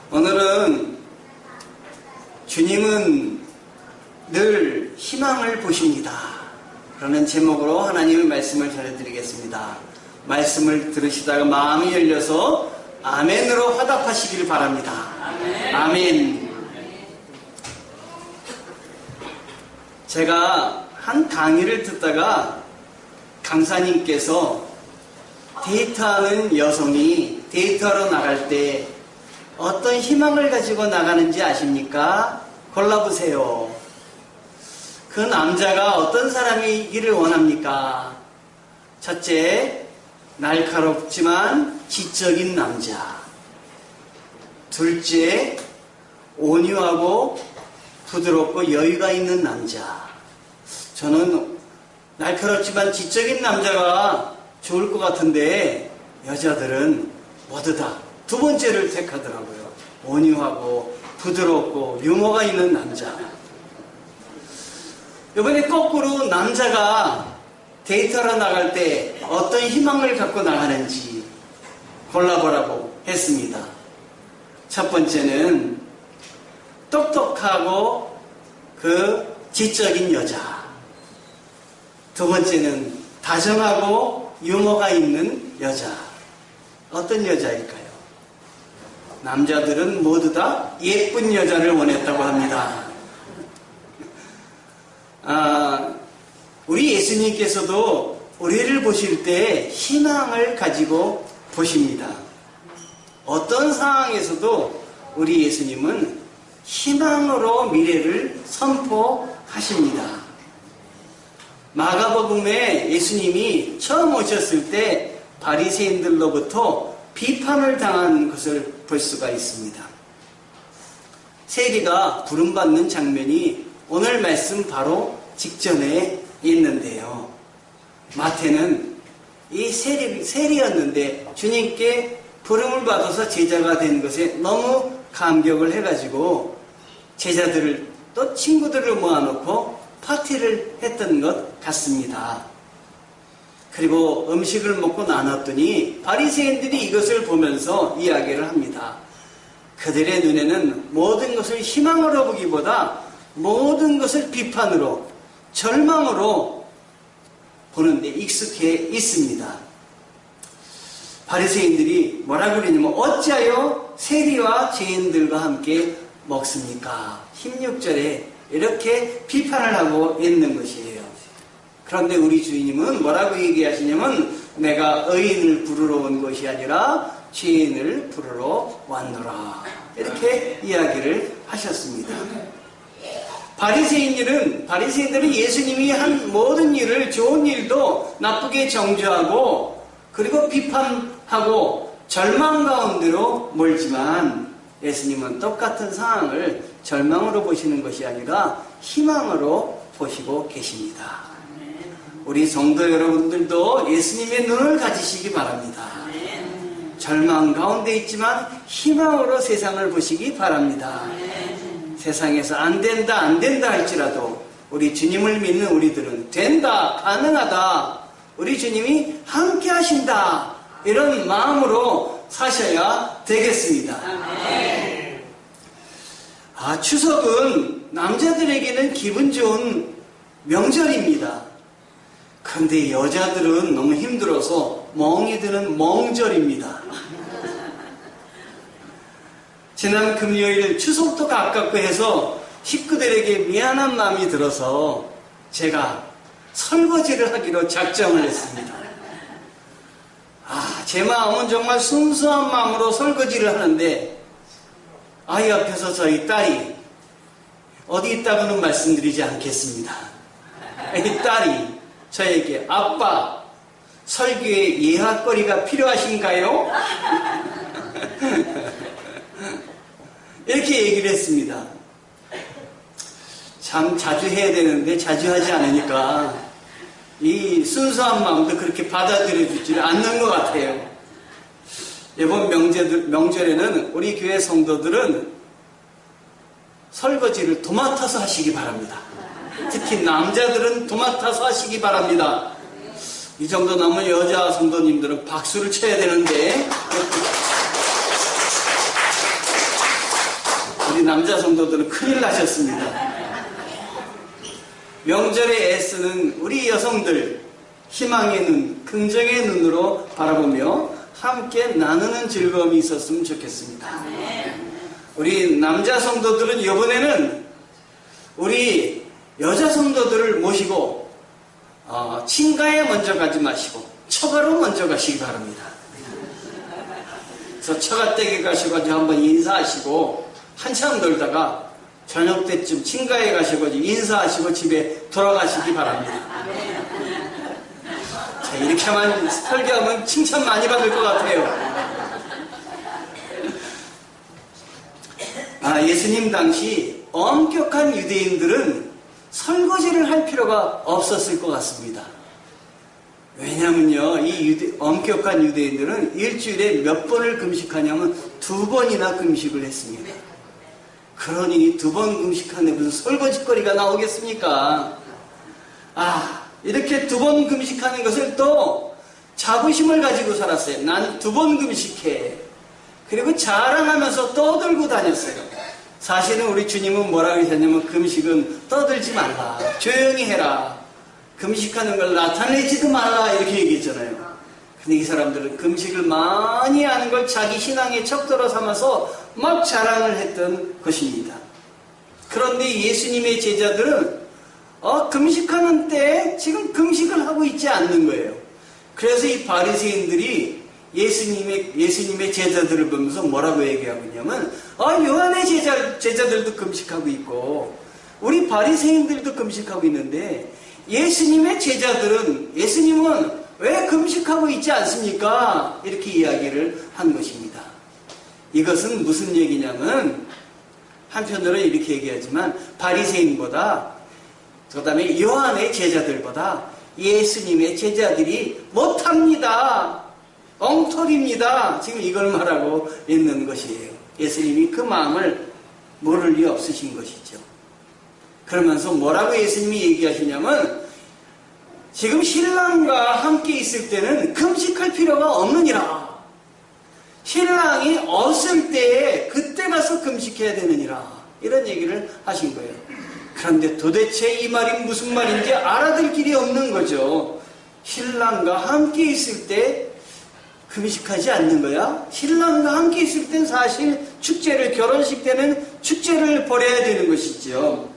오늘은 주님은 늘 희망을 보십니다. 그러는 제목으로 하나님의 말씀을 전해드리겠습니다. 말씀을 들으시다가 마음이 열려서 아멘으로 화답하시길 바랍니다. 아멘. 제가 한 강의를 듣다가 강사님께서 데이트하는 여성이 데이트하러 나갈 때 어떤 희망을 가지고 나가는지 아십니까? 골라보세요. 그 남자가 어떤 사람이기를 원합니까? 첫째, 날카롭지만 지적인 남자. 둘째, 온유하고 부드럽고 여유가 있는 남자. 저는 날카롭지만 지적인 남자가 좋을 것 같은데 여자들은 모두 다 두 번째를 택하더라고요. 온유하고 부드럽고 유머가 있는 남자. 이번에 거꾸로 남자가 데이트하러 나갈 때 어떤 희망을 갖고 나가는지 골라보라고 했습니다. 첫 번째는 똑똑하고 지적인 여자. 두 번째는 다정하고 유머가 있는 여자. 어떤 여자일까요? 남자들은 모두 다 예쁜 여자를 원했다고 합니다. 우리 예수님께서도 우리를 보실 때 희망을 가지고 보십니다. 어떤 상황에서도 우리 예수님은 희망으로 미래를 선포하십니다. 마가복음에 예수님이 처음 오셨을 때 바리새인들로부터 비판을 당한 것을 볼 수가 있습니다. 세리가 부름받는 장면이 오늘 말씀 바로 직전에 있는데요. 마태는 이 세리였는데 주님께 부름을 받아서 제자가 된 것에 너무 감격을 해가지고 제자들을 또 친구들을 모아놓고 파티를 했던 것 같습니다. 그리고 음식을 먹고 나눴더니 바리새인들이 이것을 보면서 이야기를 합니다. 그들의 눈에는 모든 것을 희망으로 보기보다 모든 것을 비판으로, 절망으로 보는데 익숙해 있습니다. 바리새인들이 뭐라고 그러냐면 어찌하여 세리와 죄인들과 함께 먹습니까? 16절에 이렇게 비판을 하고 있는 것이에요. 그런데 우리 주님은 뭐라고 얘기하시냐면 내가 의인을 부르러 온 것이 아니라 죄인을 부르러 왔노라. 이렇게 이야기를 하셨습니다. 바리새인들은 예수님이 한 모든 일을, 좋은 일도 나쁘게 정죄하고 그리고 비판하고 절망 가운데로 몰지만 예수님은 똑같은 상황을 절망으로 보시는 것이 아니라 희망으로 보시고 계십니다. 우리 성도 여러분들도 예수님의 눈을 가지시기 바랍니다. 절망 가운데 있지만 희망으로 세상을 보시기 바랍니다. 세상에서 안 된다 할지라도 우리 주님을 믿는 우리들은 된다, 가능하다, 우리 주님이 함께 하신다, 이런 마음으로 사셔야 되겠습니다. 추석은 남자들에게는 기분 좋은 명절입니다. 그런데 여자들은 너무 힘들어서 멍이 드는 멍절입니다. 지난 금요일 추석도 가깝고 해서 식구들에게 미안한 마음이 들어서 제가 설거지를 하기로 작정을 했습니다. 제 마음은 정말 순수한 마음으로 설거지를 하는데 아이 앞에서 저희 딸이, 어디 있다고는 말씀드리지 않겠습니다. 이 딸이 저에게 아빠, 설교에 예학거리가 필요하신가요? 이렇게 얘기를 했습니다. 참 자주 해야 되는데 자주 하지 않으니까 이 순수한 마음도 그렇게 받아들여주지 않는 것 같아요. 이번 명절에는 우리 교회 성도들은 설거지를 도맡아서 하시기 바랍니다. 특히 남자들은 도맡아서 하시기 바랍니다. 이 정도 남은 여자 성도님들은 박수를 쳐야 되는데 남자 성도들은 큰일 나셨습니다. 명절에 애쓰는 우리 여성들, 희망의 눈, 긍정의 눈으로 바라보며 함께 나누는 즐거움이 있었으면 좋겠습니다. 우리 남자 성도들은 이번에는 우리 여자 성도들을 모시고 친가에 먼저 가지 마시고 처가로 먼저 가시기 바랍니다. 그래서 처가댁에 가셔가지고 한번 인사하시고 한참 놀다가 저녁 때쯤 친가에 가셔가지고 인사하시고 집에 돌아가시기 바랍니다. 자, 이렇게만 설교하면 칭찬 많이 받을 것 같아요. 예수님 당시 엄격한 유대인들은 설거지를 할 필요가 없었을 것 같습니다. 왜냐면요, 이 엄격한 유대인들은 일주일에 몇 번을 금식하냐면 2번이나 금식을 했습니다. 그러니 2번 금식하는데 무슨 설거지거리가 나오겠습니까? 이렇게 2번 금식하는 것을 또 자부심을 가지고 살았어요. 난 2번 금식해. 그리고 자랑하면서 떠들고 다녔어요. 사실은 우리 주님은 뭐라고 하셨냐면 금식은 떠들지 말라. 조용히 해라. 금식하는 걸 나타내지도 말라. 이렇게 얘기했잖아요. 근데 이 사람들은 금식을 많이 하는 걸 자기 신앙의 척도로 삼아서 막 자랑을 했던 것입니다. 그런데 예수님의 제자들은 금식하는 때에 지금 금식을 하고 있지 않는 거예요. 그래서 이 바리새인들이 예수님의 제자들을 보면서 뭐라고 얘기하고 있냐면 요한의 제자들도 금식하고 있고 우리 바리새인들도 금식하고 있는데 예수님의 제자들은 예수님은 왜 금식하고 있지 않습니까? 이렇게 이야기를 한 것입니다. 이것은 무슨 얘기냐면 한편으로 이렇게 얘기하지만 바리새인보다 그 다음에 요한의 제자들보다 예수님의 제자들이 못합니다. 엉터리입니다. 지금 이걸 말하고 있는 것이에요. 예수님이 그 마음을 모를 리 없으신 것이죠. 그러면서 뭐라고 예수님이 얘기하시냐면 지금 신랑과 함께 있을 때는 금식할 필요가 없느니라. 신랑이 없을 때에 그때 가서 금식해야 되느니라. 이런 얘기를 하신 거예요. 그런데 도대체 이 말이 무슨 말인지 알아들 길이 없는 거죠. 신랑과 함께 있을 때 금식하지 않는 거야? 신랑과 함께 있을 땐 사실 축제를, 결혼식 때는 축제를 벌여야 되는 것이죠.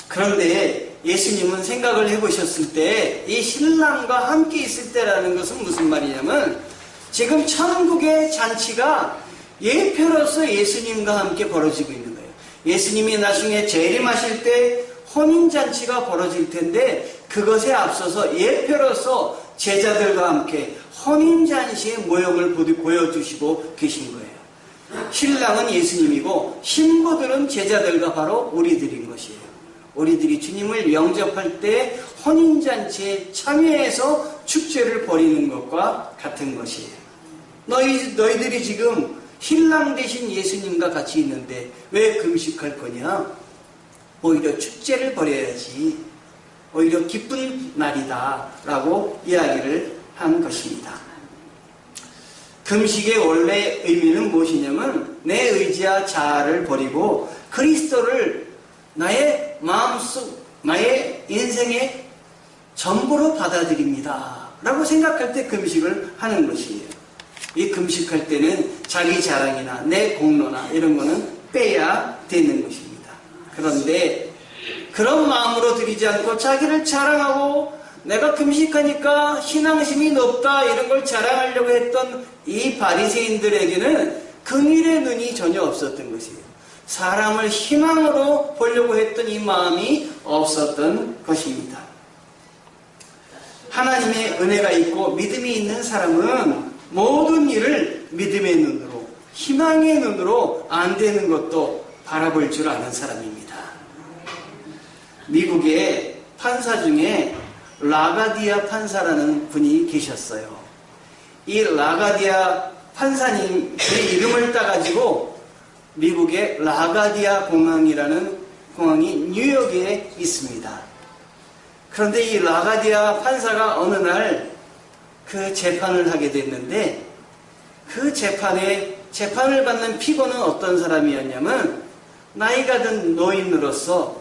그런데 예수님은 생각을 해보셨을 때 이 신랑과 함께 있을 때라는 것은 무슨 말이냐면 지금 천국의 잔치가 예표로서 예수님과 함께 벌어지고 있는 거예요. 예수님이 나중에 재림하실 때 혼인잔치가 벌어질 텐데 그것에 앞서서 예표로서 제자들과 함께 혼인잔치의 모형을 보여주시고 계신 거예요. 신랑은 예수님이고 신부들은 제자들과 바로 우리들인 것이에요. 우리들이 주님을 영접할 때 혼인잔치에 참여해서 축제를 벌이는 것과 같은 것이에요. 너희들이 지금 신랑 대신 예수님과 같이 있는데 왜 금식할 거냐? 오히려 축제를 벌여야지. 오히려 기쁜 날이다 라고 이야기를 한 것입니다. 금식의 원래 의미는 무엇이냐면 내 의지와 자아를 버리고 그리스도를 나의 마음속, 나의 인생의 전부로 받아들입니다 라고 생각할 때 금식을 하는 것이에요. 이 금식할 때는 자기 자랑이나 내 공로나 이런 거는 빼야 되는 것입니다. 그런데 그런 마음으로 드리지 않고 자기를 자랑하고 내가 금식하니까 신앙심이 높다 이런 걸 자랑하려고 했던 이 바리새인들에게는 긍휼의 눈이 전혀 없었던 것이에요. 사람을 희망으로 보려고 했던 이 마음이 없었던 것입니다. 하나님의 은혜가 있고 믿음이 있는 사람은 모든 일을 믿음의 눈으로, 희망의 눈으로 안 되는 것도 바라볼 줄 아는 사람입니다. 미국의 판사 중에 라가디아 판사라는 분이 계셨어요. 이 라가디아 판사님의 이름을 따가지고 미국의 라가디아 공항이라는 공항이 뉴욕에 있습니다. 그런데 이 라가디아 판사가 어느 날 그 재판을 하게 됐는데 그 재판에 재판을 받는 피고는 어떤 사람이었냐면 나이가 든 노인으로서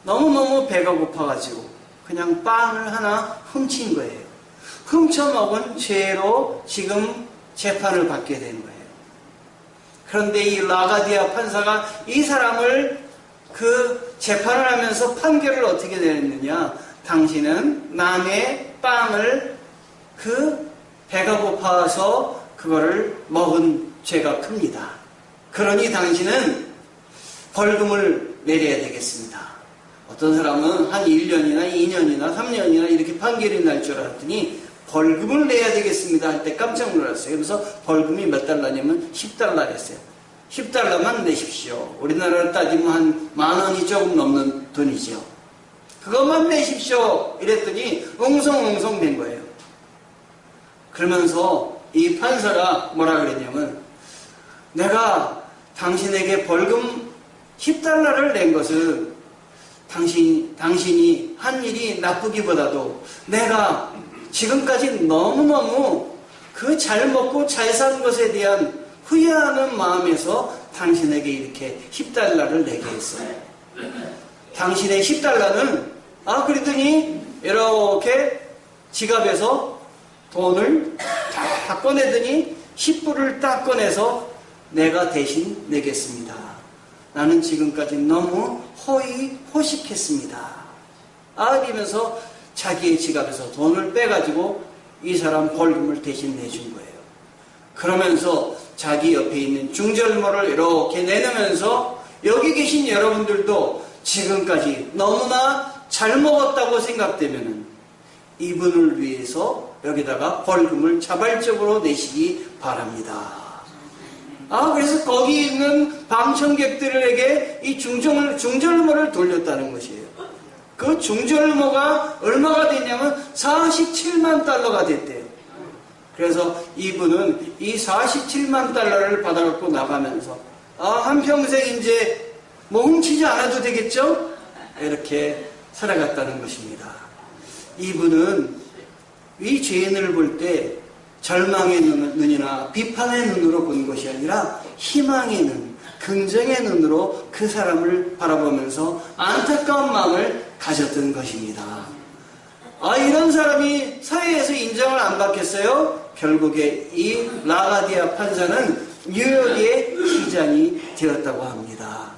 너무너무 배가 고파가지고 그냥 빵을 하나 훔친 거예요. 훔쳐먹은 죄로 지금 재판을 받게 된 거예요. 그런데 이 라가디아 판사가 이 사람을 그 재판을 하면서 판결을 어떻게 내렸느냐. 당신은 남의 빵을 그 배가 고파서 그거를 먹은 죄가 큽니다. 그러니 당신은 벌금을 내려야 되겠습니다. 어떤 사람은 한 1년이나 2년이나 3년이나 이렇게 판결이 날 줄 알았더니 벌금을 내야 되겠습니다 할 때 깜짝 놀랐어요. 그래서 벌금이 몇 달러냐면 10달러였어요. 10달러만 내십시오. 우리나라로 따지면 한 10,000원이 조금 넘는 돈이죠. 그것만 내십시오. 이랬더니 웅성웅성 된 거예요. 그러면서 이 판사가 뭐라 그랬냐면 내가 당신에게 벌금 10달러를 낸 것은 당신이 한 일이 나쁘기보다도 내가 지금까지 너무너무 그 잘 먹고 잘 산 것에 대한 후회하는 마음에서 당신에게 이렇게 10달러를 내게 했어요. 당신의 10달러는 그랬더니 이렇게 지갑에서 돈을 다 꺼내더니 10불을 딱 꺼내서 내가 대신 내겠습니다. 나는 지금까지 너무 호식했습니다. 이러면서 자기의 지갑에서 돈을 빼가지고 이 사람 벌금을 대신 내준 거예요. 그러면서 자기 옆에 있는 중절모를 이렇게 내놓으면서 여기 계신 여러분들도 지금까지 너무나 잘 먹었다고 생각되면은 이분을 위해서 여기다가 벌금을 자발적으로 내시기 바랍니다. 그래서 거기 있는 방청객들에게 이 중절모를 돌렸다는 것이에요. 그 중절모가 얼마가 됐냐면 47만 달러가 됐대요. 그래서 이분은 이 47만 달러를 받아갖고 나가면서 한평생 이제 뭐 훔치지 않아도 되겠죠? 이렇게 살아갔다는 것입니다. 이분은 이 죄인을 볼 때 절망의 눈이나 비판의 눈으로 본 것이 아니라 희망의 눈, 긍정의 눈으로 그 사람을 바라보면서 안타까운 마음을 가졌던 것입니다. 이런 사람이 사회에서 인정을 안 받겠어요? 결국에 이 라가디아 판사는 뉴욕의 시장이 되었다고 합니다.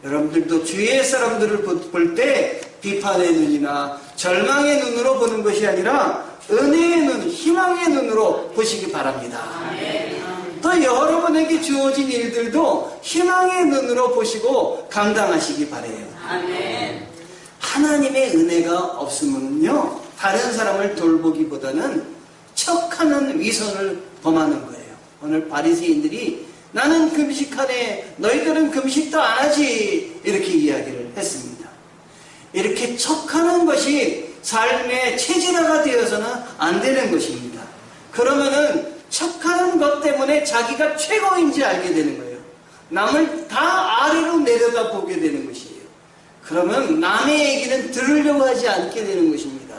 여러분들도 주위의 사람들을 볼 때 비판의 눈이나 절망의 눈으로 보는 것이 아니라 은혜의 눈, 희망의 눈으로 보시기 바랍니다. 또 여러분에게 주어진 일들도 희망의 눈으로 보시고 감당하시기 바래요. 하나님의 은혜가 없으면요, 다른 사람을 돌보기보다는 척하는 위선을 범하는 거예요. 오늘 바리새인들이 나는 금식하네, 너희들은 금식도 안 하지, 이렇게 이야기를 했습니다. 이렇게 척하는 것이 삶의 체질화가 되어서는 안 되는 것입니다. 그러면은 척하는 것 때문에 자기가 최고인지 알게 되는 거예요. 남을 다 아래로 내려다 보게 되는 것이에요. 그러면 남의 얘기는 들으려고 하지 않게 되는 것입니다.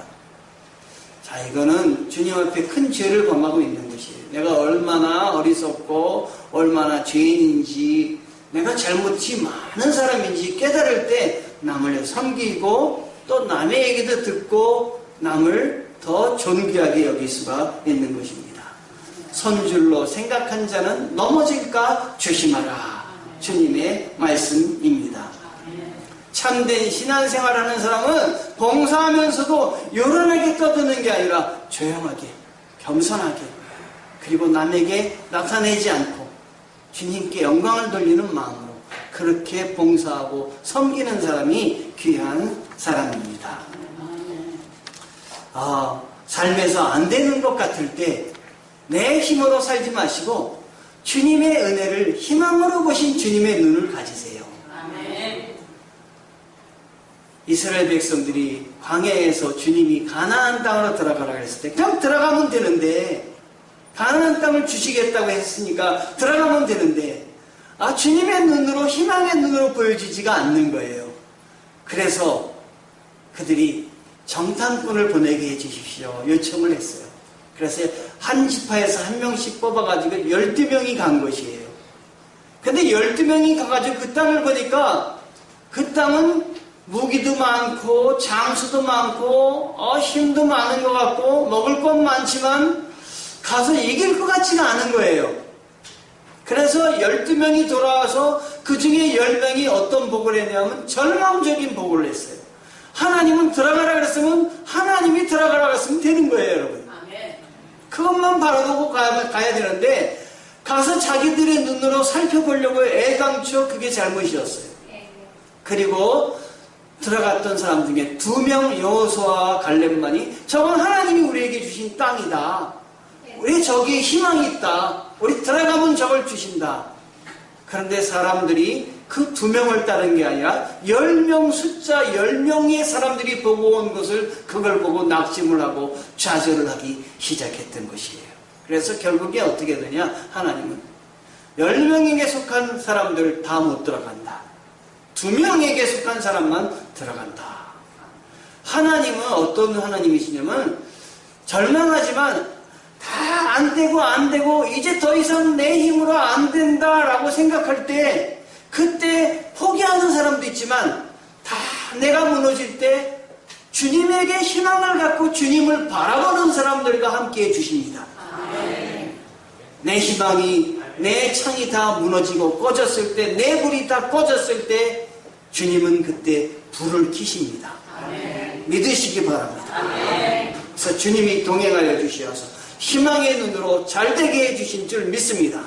자, 이거는 주님 앞에 큰 죄를 범하고 있는 것이에요. 내가 얼마나 어리석고 얼마나 죄인인지, 내가 잘못이 많은 사람인지 깨달을 때 남을 섬기고 또 남의 얘기도 듣고 남을 더 존귀하게 여길 수가 있는 것입니다. 선줄로 생각한 자는 넘어질까 조심하라. 주님의 말씀입니다. 참된 신앙생활하는 사람은 봉사하면서도 요란하게 떠드는 게 아니라 조용하게, 겸손하게, 그리고 남에게 나타내지 않고 주님께 영광을 돌리는 마음으로 그렇게 봉사하고 섬기는 사람이 귀한 사람입니다. 삶에서 안 되는 것 같을 때 내 힘으로 살지 마시고 주님의 은혜를 희망으로 보신 주님의 눈을 가지세요. 이스라엘 백성들이 광야에서 주님이 가나안 땅으로 들어가라 그랬을 때 그냥 들어가면 되는데, 가나안 땅을 주시겠다고 했으니까 들어가면 되는데 주님의 눈으로, 희망의 눈으로 보여지지가 않는 거예요. 그래서 그들이 정탐꾼을 보내게 해주십시오 요청을 했어요. 그래서 한 지파에서 한 명씩 뽑아가지고 12명이 간 것이에요. 근데 12명이 가가지고 그 땅을 보니까 그 땅은 무기도 많고 장수도 많고 힘도 많은 것 같고 먹을 것 많지만 가서 이길 것 같지는 않은 거예요. 그래서 12명이 돌아와서 그 중에 10명이 어떤 복을 했냐면 절망적인 복을 했어요. 하나님은 들어가라 그랬으면 하나님이 들어가라 그랬으면 되는 거예요, 여러분. 그것만 바라보고 가야 되는데 가서 자기들의 눈으로 살펴보려고 애당초 그게 잘못이었어요. 그리고 들어갔던 사람 중에 2명 여호수아와 갈렙만이 저건 하나님이 우리에게 주신 땅이다. 우리 저기에 희망이 있다. 우리 들어가면 저걸 주신다. 그런데 사람들이 그 2명을 따른 게 아니라 10명 숫자 10명의 사람들이 보고 온 것을 그걸 보고 낙심을 하고 좌절을 하기 시작했던 것이에요. 그래서 결국에 어떻게 되냐? 하나님은 10명에게 속한 사람들 다 못 들어간다. 2명에게 속한 사람만 들어간다. 하나님은 어떤 하나님이시냐면 절망하지만 다 안 되고 이제 더 이상 내 힘으로 안 된다라고 생각할 때 그때 포기하는 사람도 있지만 다 내가 무너질 때 주님에게 희망을 갖고 주님을 바라보는 사람들과 함께 해주십니다. 내 희망이 내 창이 다 무너지고 꺼졌을 때 내 불이 다 꺼졌을 때 주님은 그때 불을 켜십니다. 믿으시기 바랍니다. 그래서 주님이 동행하여 주시어서 희망의 눈으로 잘되게 해주신 줄 믿습니다.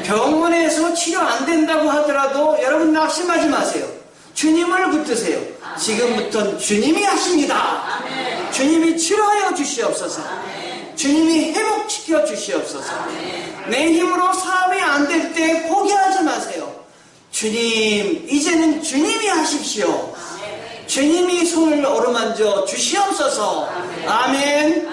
병원에서 치료 안 된다고 하더라도 여러분 낙심하지 마세요. 주님을 붙드세요. 지금부터는 주님이 하십니다. 주님이 치료하여 주시옵소서. 주님이 회복시켜 주시옵소서. 내 힘으로 사업이 안 될 때 포기하지 마세요. 주님, 이제는 주님이 하십시오. 주님이 손을 어루만져 주시옵소서. 아멘.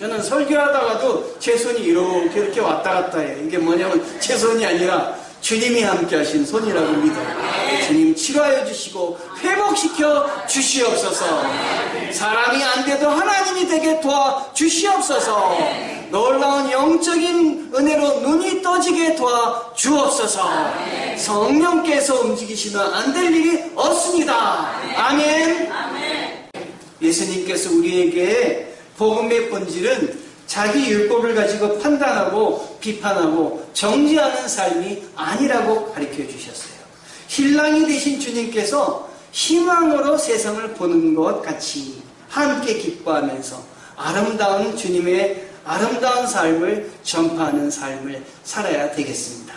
저는 설교하다가도 제 손이 이렇게 왔다 갔다 해요. 이게 뭐냐면 제 손이 아니라 주님이 함께 하신 손이라고 믿어요. 주님 치료하여 주시고 회복시켜 주시옵소서. 사람이 안 돼도 하나님이 되게 도와 주시옵소서. 놀라운 영적인 은혜로 눈이 떠지게 도와 주옵소서. 성령께서 움직이시면 안 될 일이 없습니다. 아멘. 예수님께서 우리에게 복음의 본질은 자기 율법을 가지고 판단하고 비판하고 정죄하는 삶이 아니라고 가르쳐 주셨어요. 신랑이 되신 주님께서 희망으로 세상을 보는 것 같이 함께 기뻐하면서 아름다운 주님의 아름다운 삶을 전파하는 삶을 살아야 되겠습니다.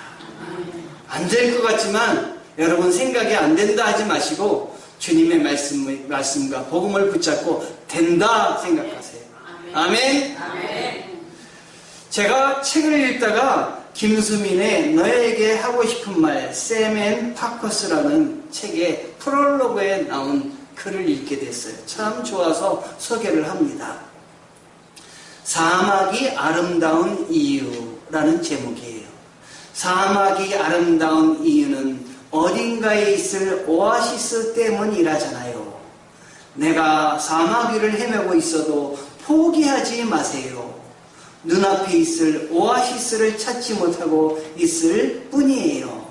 안 될 것 같지만 여러분 생각이 안 된다 하지 마시고 주님의 말씀과 복음을 붙잡고 된다 생각하세요. 아멘. 제가 책을 읽다가 김수민의 너에게 하고 싶은 말 샘 앤 파커스라는 책의 프롤로그에 나온 글을 읽게 됐어요. 참 좋아서 소개를 합니다. 사막이 아름다운 이유라는 제목이에요. 사막이 아름다운 이유는 어딘가에 있을 오아시스 때문이라잖아요. 내가 사막 위를 헤매고 있어도 포기하지 마세요. 눈앞에 있을 오아시스를 찾지 못하고 있을 뿐이에요.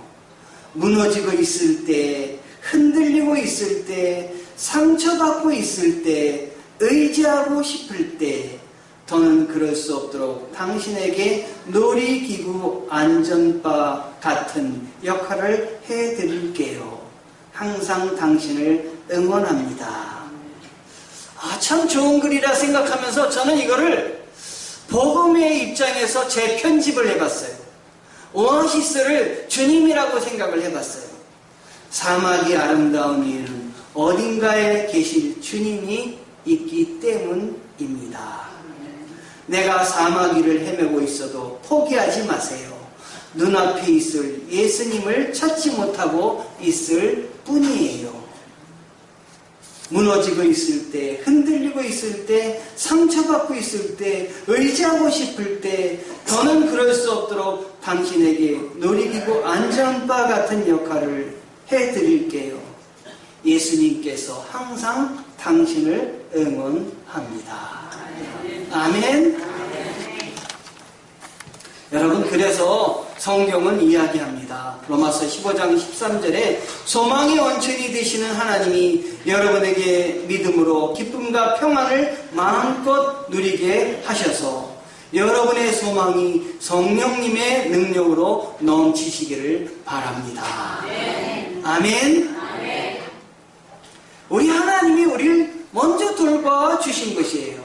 무너지고 있을 때, 흔들리고 있을 때, 상처받고 있을 때, 의지하고 싶을 때, 더는 그럴 수 없도록 당신에게 놀이기구 안전바 같은 역할을 해드릴게요. 항상 당신을 응원합니다. 참 좋은 글이라 생각하면서 저는 이거를 복음의 입장에서 재편집을 해봤어요. 오아시스를 주님이라고 생각을 해봤어요. 사막이 아름다운 이유는 어딘가에 계실 주님이 있기 때문입니다. 내가 사막 위를 헤매고 있어도 포기하지 마세요. 눈앞에 있을 예수님을 찾지 못하고 있을 뿐이에요. 무너지고 있을 때, 흔들리고 있을 때, 상처받고 있을 때, 의지하고 싶을 때, 더는 그럴 수 없도록 당신에게 놀이기구 안전바 같은 역할을 해드릴게요. 예수님께서 항상 당신을 응원합니다. 아멘. 여러분, 그래서 성경은 이야기합니다. 로마서 15장 13절에 소망의 원천이 되시는 하나님이 여러분에게 믿음으로 기쁨과 평안을 마음껏 누리게 하셔서 여러분의 소망이 성령님의 능력으로 넘치시기를 바랍니다. 아멘. 우리 하나님이 우리를 먼저 돌봐 주신 것이에요.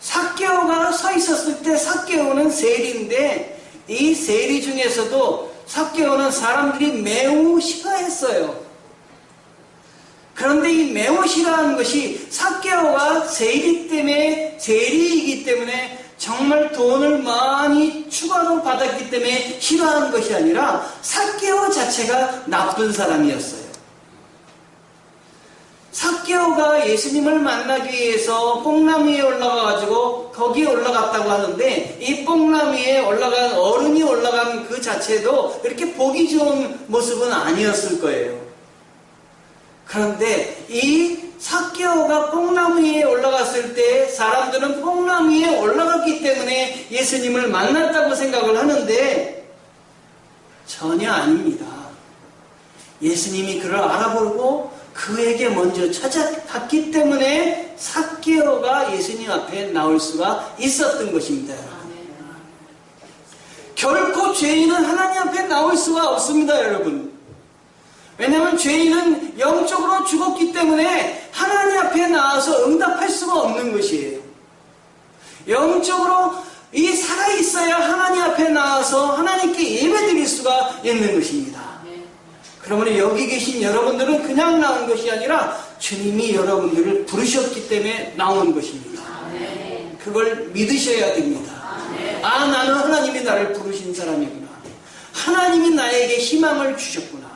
삭개오가 서 있었을 때 삭개오는 세리인데 이 세리 중에서도 삭개오는 사람들이 매우 싫어했어요. 그런데 이 매우 싫어하는 것이 삭개오가 세리이기 때문에 정말 돈을 많이 추가로 받았기 때문에 싫어하는 것이 아니라 삭개오 자체가 나쁜 사람이었어요. 삭개오가 예수님을 만나기 위해서 뽕나무 위에 올라가가지고 거기에 올라갔다고 하는데 이 뽕나무 위에 올라간 어른이 올라간 그 자체도 이렇게 보기 좋은 모습은 아니었을 거예요. 그런데 이 삭개오가 뽕나무 위에 올라갔을 때 사람들은 뽕나무 위에 올라갔기 때문에 예수님을 만났다고 생각을 하는데 전혀 아닙니다. 예수님이 그를 알아보고 그에게 먼저 찾아갔기 때문에 삭개오가 예수님 앞에 나올 수가 있었던 것입니다. 결코 죄인은 하나님 앞에 나올 수가 없습니다, 여러분. 왜냐하면 죄인은 영적으로 죽었기 때문에 하나님 앞에 나와서 응답할 수가 없는 것이에요. 영적으로 이 살아있어야 하나님 앞에 나와서 하나님께 예배드릴 수가 있는 것입니다. 그러므로 여기 계신 여러분들은 그냥 나온 것이 아니라 주님이 여러분들을 부르셨기 때문에 나온 것입니다. 그걸 믿으셔야 됩니다. 아, 나는 하나님이 나를 부르신 사람이구나. 하나님이 나에게 희망을 주셨구나.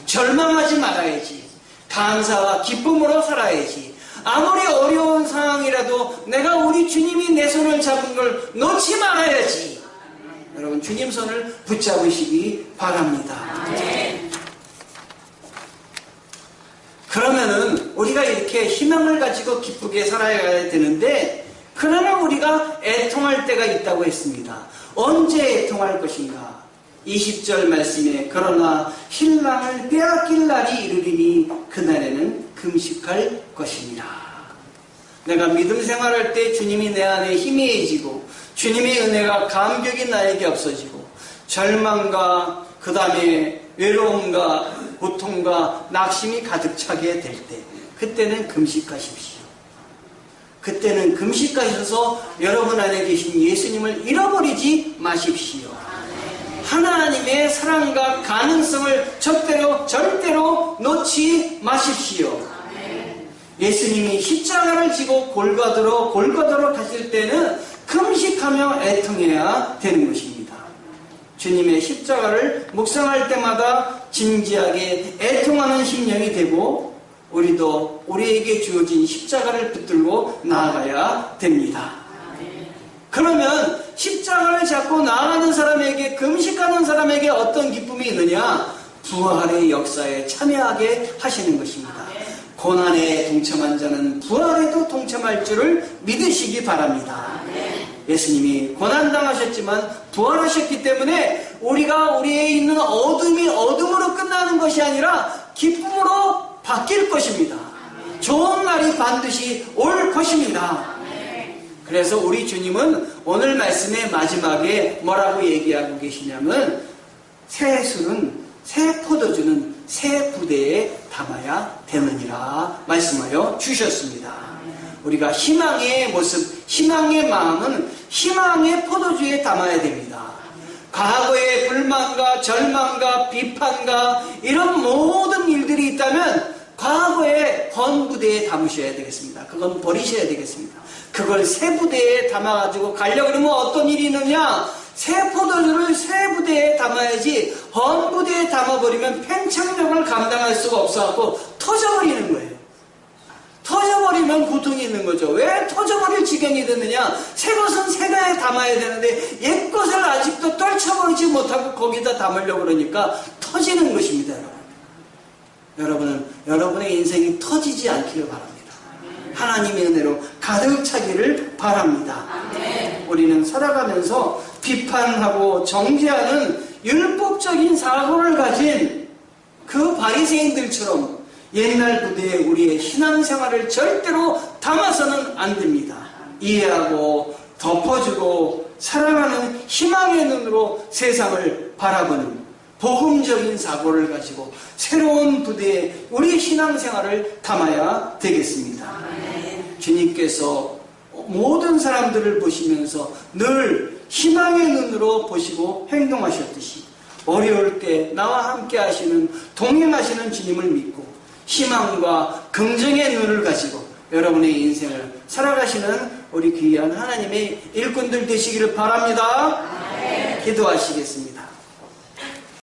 절망하지 말아야지. 감사와 기쁨으로 살아야지. 아무리 어려운 상황이라도 내가 우리 주님이 내 손을 잡은 걸 놓지 말아야지. 여러분, 주님 손을 붙잡으시기 바랍니다. 그러면은 우리가 이렇게 희망을 가지고 기쁘게 살아야 되는데, 그러나 우리가 애통할 때가 있다고 했습니다. 언제 애통할 것인가? 20절 말씀에 그러나 신랑을 빼앗길 날이 이르리니 그날에는 금식할 것이니라. 내가 믿음 생활할 때 주님이 내 안에 희미해지고 주님의 은혜가 감격이 나에게 없어지고 절망과 그 다음에 외로움과 고통과 낙심이 가득 차게 될 때, 그때는 금식하십시오. 그때는 금식하셔서 여러분 안에 계신 예수님을 잃어버리지 마십시오. 하나님의 사랑과 가능성을 절대로 놓지 마십시오. 예수님이 십자가를 지고 골고다로 가실 때는 금식하며 애통해야 되는 것입니다. 주님의 십자가를 묵상할 때마다 진지하게 애통하는 심령이 되고, 우리도 우리에게 주어진 십자가를 붙들고 나아가야 됩니다. 그러면 십자가를 잡고 나아가는 사람에게, 금식하는 사람에게 어떤 기쁨이 있느냐? 부활의 역사에 참여하게 하시는 것입니다. 고난에 동참한 자는 부활에도 동참할 줄을 믿으시기 바랍니다. 예수님이 고난당하셨지만 부활하셨기 때문에 우리가 우리에 있는 어둠이 어둠으로 끝나는 것이 아니라 기쁨으로 바뀔 것입니다. 좋은 날이 반드시 올 것입니다. 그래서 우리 주님은 오늘 말씀의 마지막에 뭐라고 얘기하고 계시냐면, 새 술은, 새 포도주는 새 부대에 담아야 되느니라 말씀하여 주셨습니다. 우리가 희망의 모습, 희망의 마음은 희망의 포도주에 담아야 됩니다. 과거의 불만과 절망과 비판과 이런 모든 일들이 있다면 과거의 헌부대에 담으셔야 되겠습니다. 그건 버리셔야 되겠습니다. 그걸 새 부대에 담아가지고 가려고 그러면 어떤 일이 있느냐? 새 포도주를 새 부대에 담아야지 헌부대에 담아버리면 팽창력을 감당할 수가 없어갖고 터져버리는 거예요. 터져버리면 고통이 있는 거죠. 왜 터져버릴 지경이 됐느냐? 새 것은 새가에 담아야 되는데 옛 것을 아직도 떨쳐버리지 못하고 거기다 담으려고 그러니까 터지는 것입니다. 여러분은 여러분의 인생이 터지지 않기를 바랍니다. 하나님의 은혜로 가득 차기를 바랍니다. 우리는 살아가면서 비판하고 정죄하는 율법적인 사고를 가진 그 바리새인들처럼 옛날 부대에 우리의 신앙생활을 절대로 담아서는 안 됩니다. 이해하고 덮어주고 사랑하는 희망의 눈으로 세상을 바라보는 복음적인 사고를 가지고 새로운 부대에 우리 신앙생활을 담아야 되겠습니다. 주님께서 모든 사람들을 보시면서 늘 희망의 눈으로 보시고 행동하셨듯이 어려울 때 나와 함께 하시는 동행하시는 주님을 믿고 희망과 긍정의 눈을 가지고 여러분의 인생을 살아가시는 우리 귀한 하나님의 일꾼들 되시기를 바랍니다. 기도하시겠습니다.